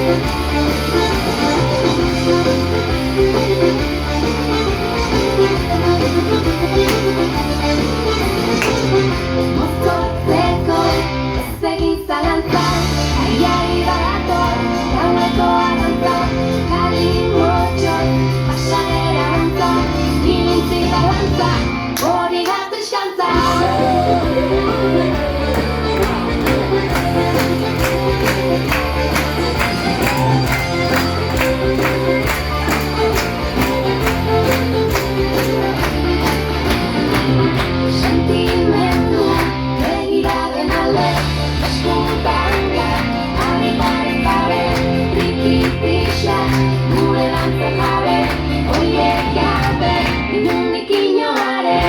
Mozkortzeko ez egin zalantzan, aiari badator, gaueko arantzan, kalimotxon, pasanera antzan, ilintzi balantzan, hori gatu sentimendua begiraren alde, eskuntanga, arritaren gabe, rikitixa, gure lantzen jabe, oiek gabe, inundik inoare.